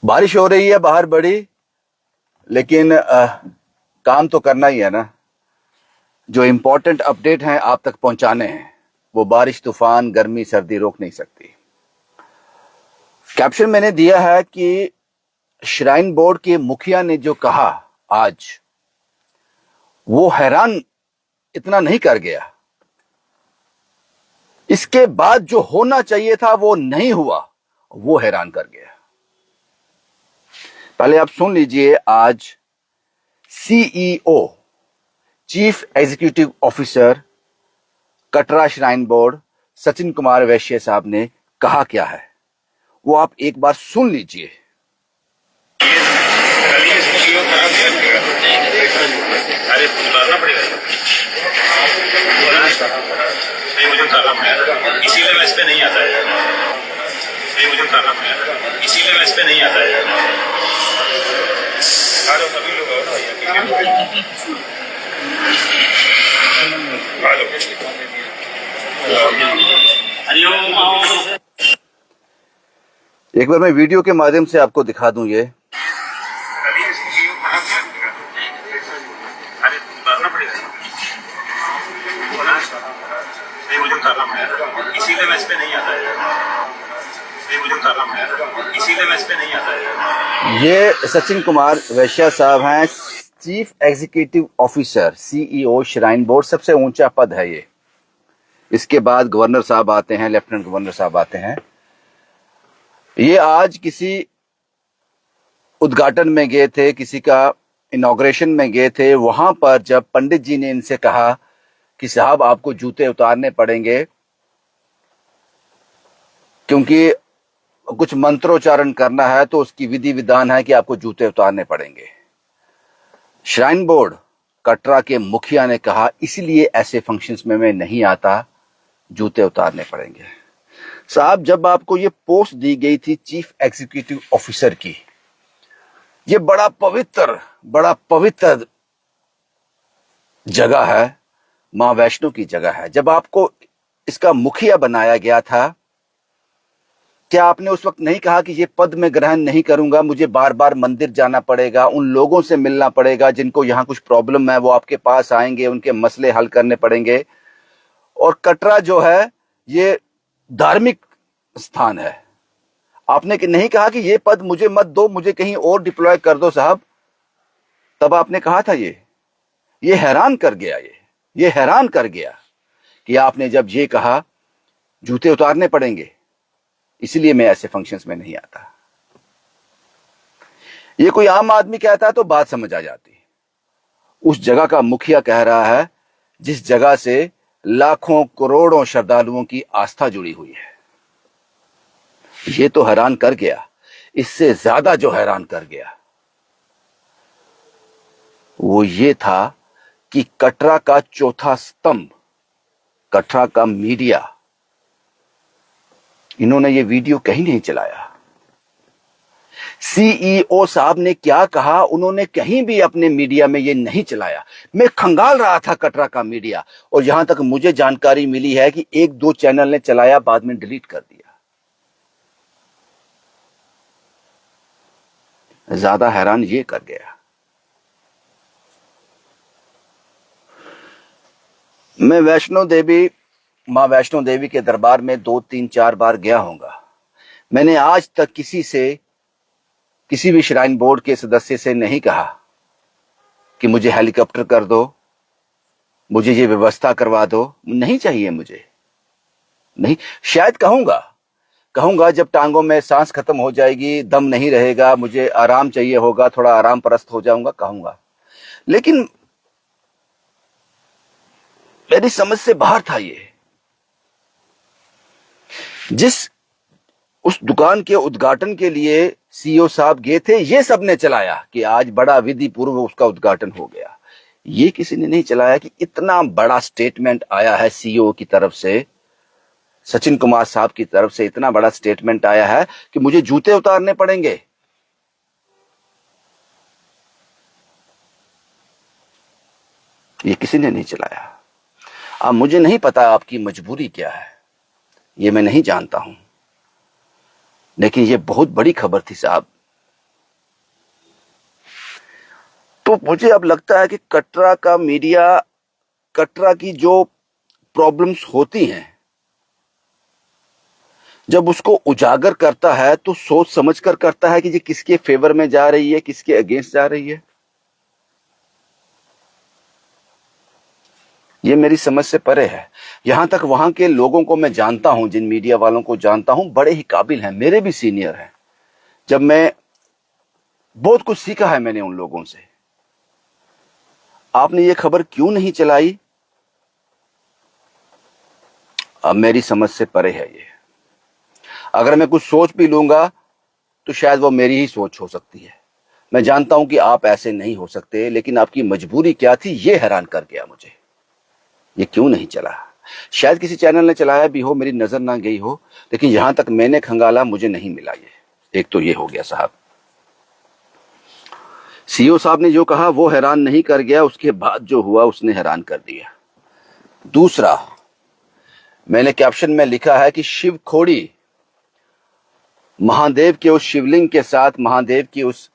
बारिश हो रही है बाहर बड़ी, लेकिन काम तो करना ही है ना। जो इम्पोर्टेंट अपडेट हैं आप तक पहुंचाने हैं। वो बारिश, तूफान, गर्मी, सर्दी रोक नहीं सकती। कैप्शन मैंने दिया है कि श्राइन बोर्ड के मुखिया ने जो कहा आज, वो हैरान इतना नहीं कर गया। इसके बाद जो होना चाहिए था वो नहीं हुआ, वो हैरान कर गया। पहले आप सुन लीजिए, आज CEO, chief executive officer, Katra shrine board, Sachin Kumar वैश्य साहब ने कहा क्या है, वो आप एक बार सुन लीजिए। अरे उतारना पड़ेगा, नहीं मुझे उतारना पड़ेगा, इसीलिए मैं इस पे नहीं आता है। नहीं मुझे उतारना पड़ेगा, इसीलिए मैं इस पे नहीं आता है। हेलो सभी लोग एक बार मैं वीडियो के माध्यम से आपको दिखा दूं ये। मुझे उतारना पड़ेगा, इसीलिए मैं इस पे नहीं आता है। मुझे उतारना पड़ेगा, इसीलिए मैं इस पे नहीं आता है। ये सचिन कुमार वैश्य साहब हैं, chief executive officer, CEO, shrine board, सबसे ऊंचा पद है ये। इसके बाद गवर्नर साहब आते हैं, लेफ्टिनेंट गवर्नर साहब आते हैं। ये आज किसी उद्घाटन में गए थे, किसी का इनॉग्रेशन में गए थे। वहां पर जब पंडित जी ने इनसे कहा कि साहब आपको जूते उतारने पड़ेंगे, क्योंकि कुछ मंत्रोच्चारण करना है तो उसकी विधि विधान है कि आपको जूते उतारने पड़ेंगे। श्राइन बोर्ड कटरा के मुखिया ने कहा इसलिए ऐसे फंक्शंस में मैं नहीं आता, जूते उतारने पड़ेंगे। साहब, जब आपको ये पोस्ट दी गई थी चीफ एग्जीक्यूटिव ऑफिसर की, ये बड़ा पवित्र जगह है, मां वैष्णो की जगह है। जब आपको इसका मुखिया बनाया गया था, क्या आपने उस वक्त नहीं कहा कि ये पद मैं ग्रहण नहीं करूंगा, मुझे बार बार मंदिर जाना पड़ेगा, उन लोगों से मिलना पड़ेगा जिनको यहां कुछ प्रॉब्लम है, वो आपके पास आएंगे, उनके मसले हल करने पड़ेंगे। और कटरा जो है ये धार्मिक स्थान है। आपने नहीं कहा कि ये पद मुझे मत दो, मुझे कहीं और डिप्लॉय कर दो साहब। तब आपने कहा था ये हैरान कर गया। ये हैरान कर गया कि आपने जब ये कहा जूते उतारने पड़ेंगे, इसलिए मैं ऐसे फंक्शंस में नहीं आता। ये कोई आम आदमी कहता तो बात समझ आ जाती। उस जगह का मुखिया कह रहा है जिस जगह से लाखों करोड़ों श्रद्धालुओं की आस्था जुड़ी हुई है। ये तो हैरान कर गया। इससे ज्यादा जो हैरान कर गया वो ये था कि कटरा का चौथा स्तंभ, कटरा का मीडिया, इन्होंने ये वीडियो कहीं नहीं चलाया। सीईओ साहब ने क्या कहा, उन्होंने कहीं भी अपने मीडिया में ये नहीं चलाया। मैं खंगाल रहा था कटरा का मीडिया, और यहां तक मुझे जानकारी मिली है कि 1-2 चैनल ने चलाया, बाद में डिलीट कर दिया। ज्यादा हैरान ये कर गया। मैं मां वैष्णो देवी के दरबार में 2-3-4 बार गया होऊंगा। मैंने आज तक किसी भी श्राइन बोर्ड के सदस्य से नहीं कहा कि मुझे हेलीकॉप्टर कर दो, मुझे ये व्यवस्था करवा दो, नहीं चाहिए मुझे। नहीं, शायद कहूंगा जब टांगों में सांस खत्म हो जाएगी, दम नहीं रहेगा, मुझे आराम चाहिए होगा, थोड़ा आराम परस्त हो जाऊंगा, कहूंगा। लेकिन मेरी समझ से बाहर था ये। जिस उस दुकान के उद्घाटन के लिए सीईओ साहब गए थे, ये सबने चलाया कि आज बड़ा विधि पूर्व उसका उद्घाटन हो गया। ये किसी ने नहीं चलाया कि इतना बड़ा स्टेटमेंट आया है सीईओ की तरफ से, सचिन कुमार साहब की तरफ से इतना बड़ा स्टेटमेंट आया है कि मुझे जूते उतारने पड़ेंगे। ये किसी ने नहीं चलाया। अब मुझे नहीं पता आपकी मजबूरी क्या है, ये मैं नहीं जानता हूं, लेकिन ये बहुत बड़ी खबर थी साहब। तो मुझे अब लगता है कि कटरा का मीडिया, कटरा की जो प्रॉब्लम्स होती हैं, जब उसको उजागर करता है तो सोच समझकर करता है कि ये किसके फेवर में जा रही है, किसके अगेंस्ट जा रही है। ये मेरी समझ से परे है। यहां तक वहां के लोगों को मैं जानता हूं, जिन मीडिया वालों को जानता हूं, बड़े ही काबिल हैं, मेरे भी सीनियर हैं। जब मैं बहुत कुछ सीखा है मैंने उन लोगों से। आपने ये खबर क्यों नहीं चलाई, अब मेरी समझ से परे है ये। अगर मैं कुछ सोच भी लूंगा तो शायद वो मेरी ही सोच हो सकती है। मैं जानता हूं कि आप ऐसे नहीं हो सकते, लेकिन आपकी मजबूरी क्या थी ये हैरान कर गया मुझे। ये क्यों नहीं चला? शायद किसी चैनल ने चलाया भी हो, मेरी नजर ना गई हो, लेकिन यहां तक मैंने खंगाला मुझे नहीं मिला। ये एक तो ये हो गया साहब। सीईओ साहब ने जो कहा वो हैरान नहीं कर गया, उसके बाद जो हुआ उसने हैरान कर दिया। दूसरा, मैंने कैप्शन में लिखा है कि शिव खोड़ी महादेव के उस शिवलिंग के साथ, महादेव की उस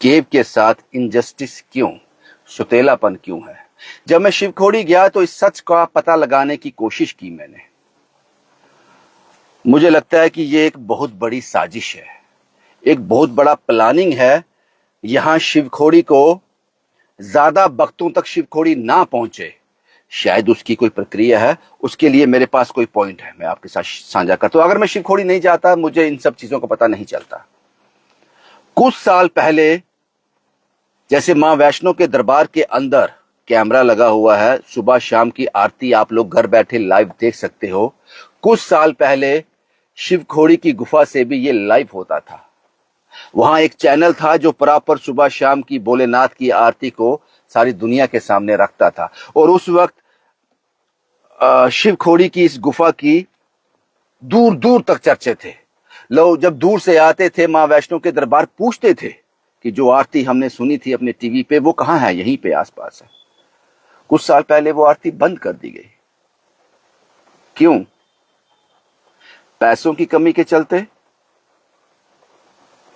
केव के साथ इनजस्टिस क्यों, सुतेलापन क्यों है। जब मैं शिवखोड़ी गया तो इस सच का पता लगाने की कोशिश की मैंने। मुझे लगता है कि ये एक बहुत बड़ी साजिश है, एक बहुत बड़ा प्लानिंग है। यहां शिवखोड़ी को ज्यादा वक्तों तक शिवखोड़ी ना पहुंचे, शायद उसकी कोई प्रक्रिया है। उसके लिए मेरे पास कोई पॉइंट है, मैं आपके साथ साझा करता हूं। अगर मैं शिवखोड़ी नहीं जाता, मुझे इन सब चीजों का पता नहीं चलता। कुछ साल पहले, जैसे मां वैष्णो के दरबार के अंदर कैमरा लगा हुआ है, सुबह शाम की आरती आप लोग घर बैठे लाइव देख सकते हो। कुछ साल पहले शिवखोड़ी की गुफा से भी ये लाइव होता था। वहां एक चैनल था जो प्रॉपर सुबह शाम की भोलेनाथ की आरती को सारी दुनिया के सामने रखता था। और उस वक्त शिवखोड़ी की इस गुफा की दूर दूर तक चर्चे थे। लोग जब दूर से आते थे मां वैष्णो के दरबार, पूछते थे कि जो आरती हमने सुनी थी अपने टीवी पे वो कहां है, यहीं पे आसपास है। कुछ साल पहले वो आरती बंद कर दी गई। क्यों? पैसों की कमी के चलते।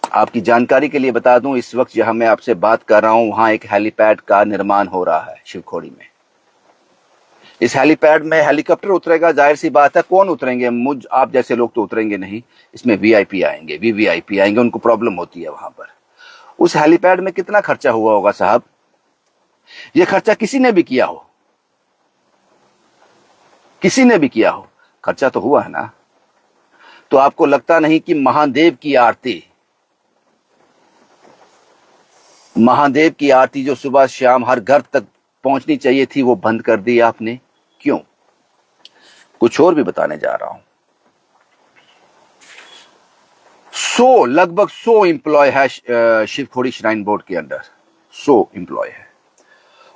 आपकी जानकारी के लिए बता दूं, इस वक्त जहां मैं आपसे बात कर रहा हूं वहां एक हेलीपैड का निर्माण हो रहा है शिवखोड़ी में। इस हेलीपैड में हेलीकॉप्टर उतरेगा, जाहिर सी बात है। कौन उतरेंगे? मुझ आप जैसे लोग तो उतरेंगे नहीं। इसमें वीआईपी आएंगे, वीवीआईपी आएंगे, उनको प्रॉब्लम होती है वहां पर। उस हेलीपैड में कितना खर्चा हुआ होगा साहब? यह खर्चा किसी ने भी किया हो, किसी ने भी किया हो, खर्चा तो हुआ है ना। तो आपको लगता नहीं कि महादेव की आरती, महादेव की आरती जो सुबह शाम हर घर तक पहुंचनी चाहिए थी, वो बंद कर दी आपने? क्यों? कुछ और भी बताने जा रहा हूं। लगभग 100 एम्प्लॉय है शिवखोड़ी श्राइन बोर्ड के अंदर। 100 एम्प्लॉय है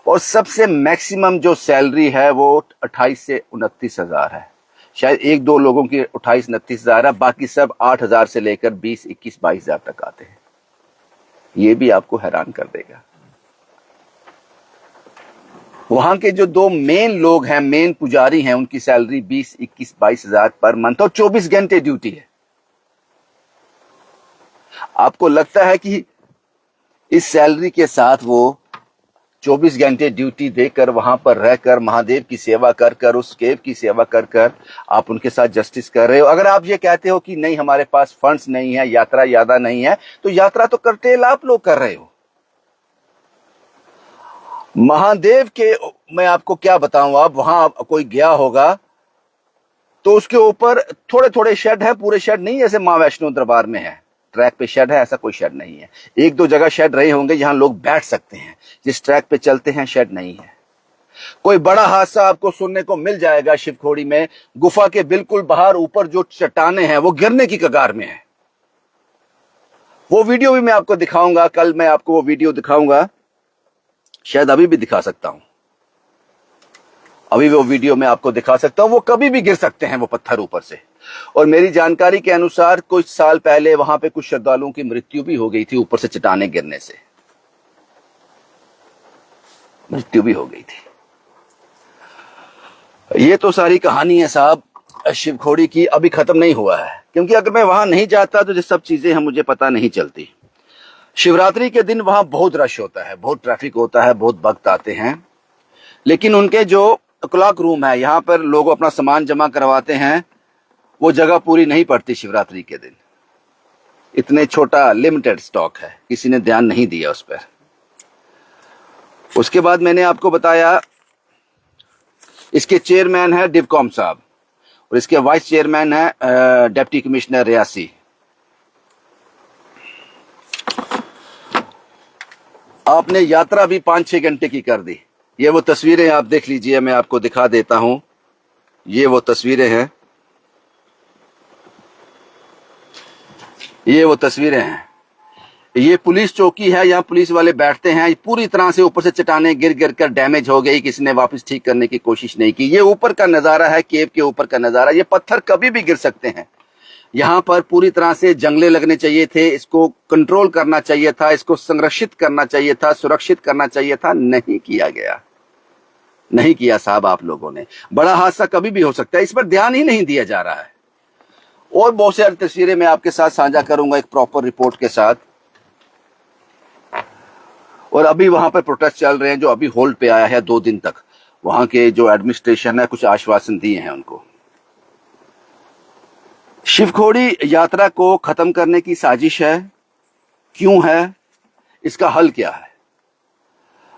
और सबसे मैक्सिमम जो सैलरी है वो 28 से 29 हजार है। शायद एक दो लोगों की 28-29 हजार है, बाकी सब 8 हजार से लेकर 20, 21, 22 हजार तक आते हैं। ये भी आपको हैरान कर देगा। वहां के जो दो मेन लोग हैं, मेन पुजारी हैं, उनकी सैलरी 20, 21, 22 हजार पर मंथ और 24 घंटे ड्यूटी है। आपको लगता है कि इस सैलरी के साथ वो 24 घंटे ड्यूटी देकर वहां पर रहकर महादेव की सेवा कर कर, उस केव की सेवा कर कर आप उनके साथ जस्टिस कर रहे हो? अगर आप ये कहते हो कि नहीं हमारे पास फंड्स नहीं है, यात्रा ज्यादा नहीं है, तो यात्रा तो कर्टेल आप लोग कर रहे हो। महादेव के मैं आपको क्या बताऊं, आप वहां कोई गया होगा तो उसके ऊपर थोड़े थोड़े शेड है, पूरे शेड नहीं जैसे मां वैष्णो दरबार में है ट्रैक पे शेड है, ऐसा कोई शेड नहीं है। एक दो जगह शेड रहे होंगे जहां लोग बैठ सकते हैं, जिस ट्रैक पे चलते हैं शेड नहीं है। कोई बड़ा हादसा आपको सुनने को मिल जाएगा शिवखोड़ी में। गुफा के बिल्कुल बाहर ऊपर जो चट्टाने हैं वो गिरने की कगार में है। वो वीडियो भी मैं आपको दिखाऊंगा, कल मैं आपको वो वीडियो दिखाऊंगा, शायद अभी भी दिखा सकता हूं। अभी वो वीडियो मैं आपको दिखा सकता हूं। वो कभी भी गिर सकते हैं वो पत्थर ऊपर से। और मेरी जानकारी के अनुसार कुछ साल पहले वहां पे कुछ श्रद्धालुओं की मृत्यु भी हो गई थी, ऊपर से चट्टाने गिरने से मृत्यु भी हो गई थी। ये तो सारी कहानी है साहब शिवखोड़ी की, अभी खत्म नहीं हुआ है। क्योंकि अगर मैं वहां नहीं जाता तो ये सब चीजें हम मुझे पता नहीं चलती। शिवरात्रि के दिन वहां बहुत रश होता है, बहुत ट्रैफिक होता है, बहुत भक्त आते हैं। लेकिन उनके जो क्लॉक रूम है, यहाँ पर लोग अपना सामान जमा करवाते हैं, वो जगह पूरी नहीं पड़ती शिवरात्रि के दिन। इतने छोटा लिमिटेड स्टॉक है, किसी ने ध्यान नहीं दिया उस पर। उसके बाद मैंने आपको बताया इसके चेयरमैन है डिवकॉम साहब और इसके वाइस चेयरमैन है डिप्टी कमिश्नर रियासी। आपने यात्रा भी 5-6 घंटे की कर दी। ये वो तस्वीरें आप देख लीजिए, मैं आपको दिखा देता हूं। ये वो तस्वीरें हैं, ये वो तस्वीरें हैं। ये पुलिस चौकी है, यहाँ पुलिस वाले बैठते हैं। पूरी तरह से ऊपर से चट्टानें गिर गिर कर डैमेज हो गई, किसी ने वापस ठीक करने की कोशिश नहीं की। ये ऊपर का नजारा है, केव के ऊपर का नजारा। ये पत्थर कभी भी गिर सकते हैं। यहाँ पर पूरी तरह से जंगले लगने चाहिए थे, इसको कंट्रोल करना चाहिए था, इसको संरक्षित करना चाहिए था, सुरक्षित करना चाहिए था। नहीं किया गया, नहीं किया साहब आप लोगों ने। बड़ा हादसा कभी भी हो सकता है, इस पर ध्यान ही नहीं दिया जा रहा है। और बहुत सारी तस्वीरें मैं आपके साथ साझा करूंगा एक प्रॉपर रिपोर्ट के साथ। और अभी वहां पर प्रोटेस्ट चल रहे हैं, जो अभी होल्ड पे आया है 2 दिन तक। वहां के जो एडमिनिस्ट्रेशन है कुछ आश्वासन दिए हैं उनको। शिवखोड़ी यात्रा को खत्म करने की साजिश है, क्यों है, इसका हल क्या है?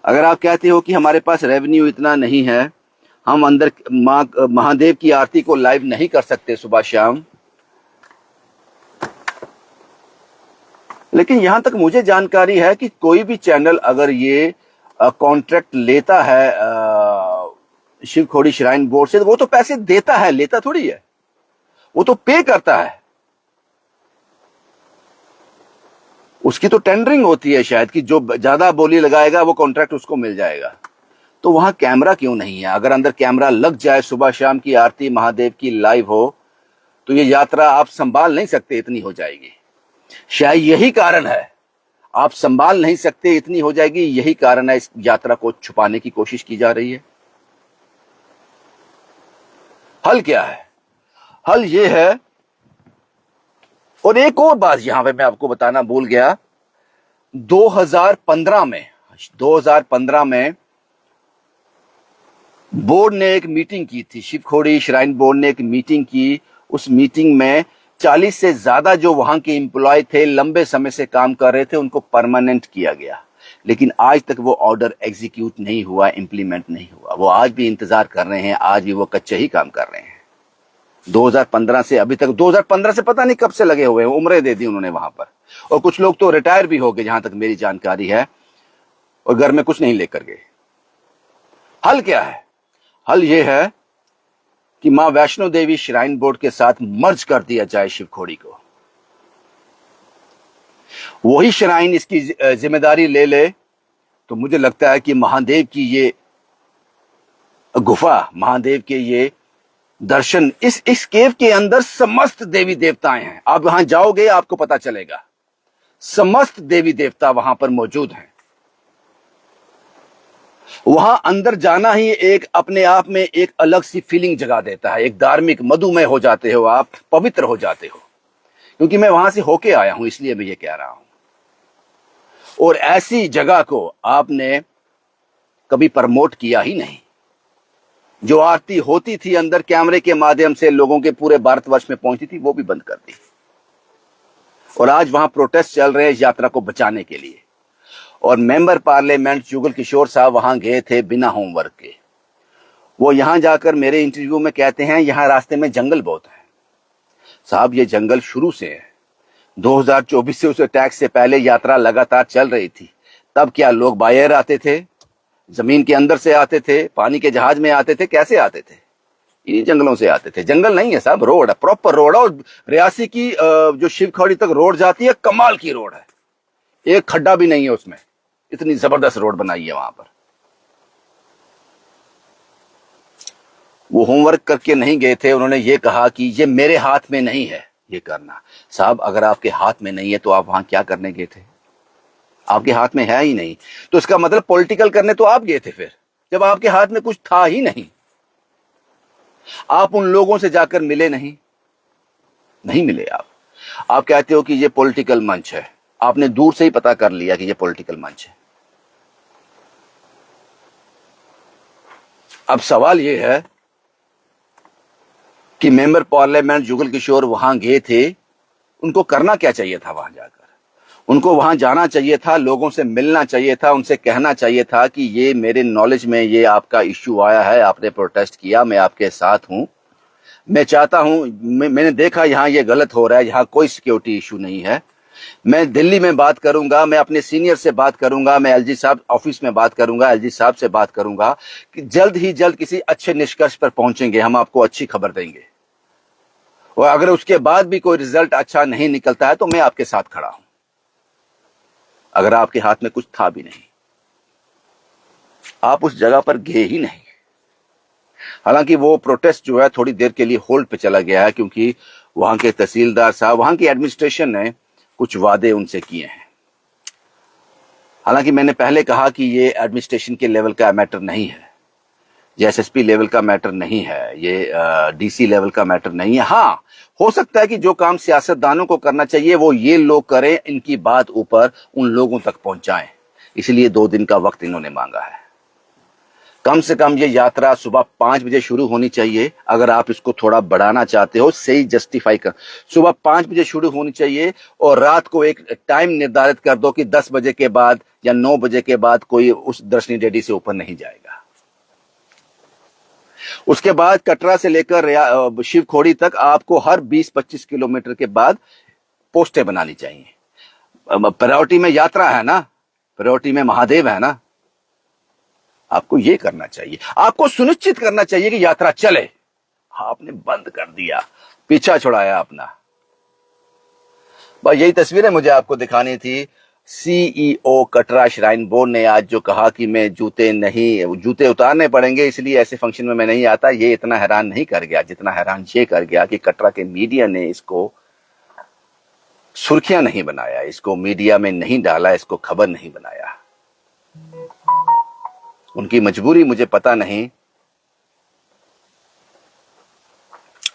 अगर आप कहते हो कि हमारे पास रेवेन्यू इतना नहीं है, हम अंदर महादेव की आरती को लाइव नहीं कर सकते सुबह शाम, लेकिन यहां तक मुझे जानकारी है कि कोई भी चैनल अगर ये कॉन्ट्रैक्ट लेता है शिवखोड़ी श्राइन बोर्ड से, तो वो तो पैसे देता है, लेता थोड़ी है, वो तो पे करता है। उसकी तो टेंडरिंग होती है शायद, कि जो ज्यादा बोली लगाएगा वो कॉन्ट्रैक्ट उसको मिल जाएगा। तो वहां कैमरा क्यों नहीं है? अगर अंदर कैमरा लग जाए, सुबह शाम की आरती महादेव की लाइव हो, तो ये यात्रा आप संभाल नहीं सकते, इतनी हो जाएगी। शायद यही कारण है, आप संभाल नहीं सकते, इतनी हो जाएगी। यही कारण है इस यात्रा को छुपाने की कोशिश की जा रही है। हल क्या है? हल ये है। और एक और बात यहां पे मैं आपको बताना भूल गया। 2015 में बोर्ड ने एक मीटिंग की थी, शिवखोड़ी श्राइन बोर्ड ने एक मीटिंग की। उस मीटिंग में 40 से ज्यादा जो वहां के एम्प्लॉय थे, लंबे समय से काम कर रहे थे, उनको परमानेंट किया गया। लेकिन आज तक वो ऑर्डर एग्जीक्यूट नहीं हुआ, इंप्लीमेंट नहीं हुआ। वो आज भी इंतजार कर रहे हैं, आज भी वो कच्चे ही काम कर रहे हैं। 2015 से अभी तक, 2015 से पता नहीं कब से लगे हुए हैं, उम्रें दे दी उन्होंने वहां पर। और कुछ लोग तो रिटायर भी हो गए जहां तक मेरी जानकारी है, और घर में कुछ नहीं लेकर गए। हल क्या है? हल यह है कि मां वैष्णो देवी श्राइन बोर्ड के साथ मर्ज कर दिया जाए शिवखोड़ी को। वही श्राइन इसकी जिम्मेदारी ले ले, तो मुझे लगता है कि महादेव की ये गुफा, महादेव के ये दर्शन, इस केव के अंदर समस्त देवी देवताएं हैं। आप वहां जाओगे आपको पता चलेगा, समस्त देवी देवता वहां पर मौजूद हैं। वहां अंदर जाना ही एक अपने आप में एक अलग सी फीलिंग जगा देता है। एक धार्मिक मधुमेह हो जाते हो आप, पवित्र हो जाते हो। क्योंकि मैं वहां से होके आया हूं, इसलिए मैं ये कह रहा हूं। और ऐसी जगह को आपने कभी प्रमोट किया ही नहीं। जो आरती होती थी अंदर कैमरे के माध्यम से लोगों के पूरे भारतवर्ष में पहुंचती थी, वो भी बंद कर दी। और आज वहां प्रोटेस्ट चल रहे हैं इस यात्रा को बचाने के लिए। और मेंबर पार्लियामेंट जुगल किशोर साहब वहां गए थे बिना होमवर्क के। वो यहां जाकर मेरे इंटरव्यू में कहते हैं यहां रास्ते में जंगल बहुत है। साहब ये जंगल शुरू से है, 2024 से उस अटैक से पहले यात्रा लगातार चल रही थी। तब क्या लोग बाय एयर आते थे, जमीन के अंदर से आते थे, पानी के जहाज में आते थे, कैसे आते थे? इन्हीं जंगलों से आते थे। जंगल नहीं है साहब, रोड है, प्रॉपर रोड है। और रियासी की जो शिवखोड़ी तक रोड जाती है, कमाल की रोड है, एक खड्डा भी नहीं है उसमें। इतनी जबरदस्त रोड बनाई है वहां पर। वो होमवर्क करके नहीं गए थे, उन्होंने ये कहा कि ये मेरे हाथ में नहीं है ये करना। साहब अगर आपके हाथ में नहीं है तो आप वहां क्या करने गए थे? आपके हाथ में है ही नहीं, तो इसका मतलब पॉलिटिकल करने तो आप गए थे फिर, जब आपके हाथ में कुछ था ही नहीं। आप उन लोगों से जाकर मिले नहीं मिले आप कहते हो कि ये पॉलिटिकल मंच है। आपने दूर से ही पता कर लिया कि ये पॉलिटिकल मंच है। अब सवाल ये है कि मेंबर पार्लियामेंट जुगल किशोर वहां गए थे, उनको करना क्या चाहिए था वहां जाकर? उनको वहां जाना चाहिए था, लोगों से मिलना चाहिए था, उनसे कहना चाहिए था कि ये मेरे नॉलेज में ये आपका इश्यू आया है, आपने प्रोटेस्ट किया, मैं आपके साथ हूं, मैं चाहता हूं, मैंने देखा यहां ये गलत हो रहा है, यहां कोई सिक्योरिटी इश्यू नहीं है, मैं दिल्ली में बात करूंगा, मैं अपने सीनियर से बात करूंगा, मैं एलजी साहब ऑफिस में बात करूंगा, एलजी साहब से बात करूंगा कि जल्द ही जल्द किसी अच्छे निष्कर्ष पर पहुंचेंगे, हम आपको अच्छी खबर देंगे, और अगर उसके बाद भी कोई रिजल्ट अच्छा नहीं निकलता है तो मैं आपके साथ खड़ा हूं, अगर आपके हाथ में कुछ था भी नहीं। आप उस जगह पर गए ही नहीं। हालांकि वो प्रोटेस्ट जो है थोड़ी देर के लिए होल्ड पे चला गया है, क्योंकि वहां के तहसीलदार साहब, वहां की एडमिनिस्ट्रेशन ने कुछ वादे उनसे किए हैं। हालांकि मैंने पहले कहा कि ये एडमिनिस्ट्रेशन के लेवल का मैटर नहीं है, ये एसएसपी लेवल का मैटर नहीं है, ये डीसी लेवल का मैटर नहीं है। हाँ, हो सकता है कि जो काम सियासतदानों को करना चाहिए वो ये लोग करें, इनकी बात ऊपर उन लोगों तक पहुंचाएं, इसलिए 2 दिन का वक्त इन्होंने मांगा है। कम से कम ये यात्रा सुबह 5 बजे शुरू होनी चाहिए। अगर आप इसको थोड़ा बढ़ाना चाहते हो, सही जस्टिफाई कर, सुबह 5 बजे शुरू होनी चाहिए और रात को एक टाइम निर्धारित कर दो कि 10 बजे के बाद या 9 बजे के बाद कोई उस दर्शनी डेडी से ऊपर नहीं जाएगा। उसके बाद कटरा से लेकर शिवखोड़ी तक आपको हर 20-25 किलोमीटर के बाद पोस्टें बनानी चाहिए। प्रायोरिटी में यात्रा है ना, प्रायोरिटी में महादेव है ना, आपको यह करना चाहिए, आपको सुनिश्चित करना चाहिए कि यात्रा चले। आपने बंद कर दिया, पीछा छुड़ाया अपना। बस यही तस्वीरें मुझे आपको दिखानी थी। सीईओ कटरा श्राइन बोर्ड ने आज जो कहा कि मैं जूते उतारने पड़ेंगे, इसलिए ऐसे फंक्शन में मैं नहीं आता, ये इतना हैरान नहीं कर गया जितना हैरान ये कर गया कि कटरा के मीडिया ने इसको सुर्खियां नहीं बनाया, इसको मीडिया में नहीं डाला, इसको खबर नहीं बनाया। उनकी मजबूरी मुझे पता नहीं,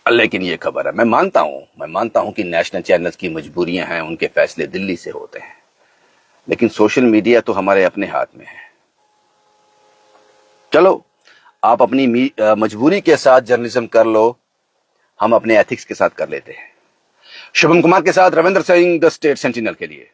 लेकिन ये खबर है। मैं मानता हूं कि नेशनल चैनल्स की मजबूरियां हैं, उनके फैसले दिल्ली से होते हैं, लेकिन सोशल मीडिया तो हमारे अपने हाथ में है। चलो, आप अपनी मजबूरी के साथ जर्नलिज्म कर लो, हम अपने एथिक्स के साथ कर लेते हैं। शुभम कुमार के साथ Ravindra Singh, the state sentinel के लिए।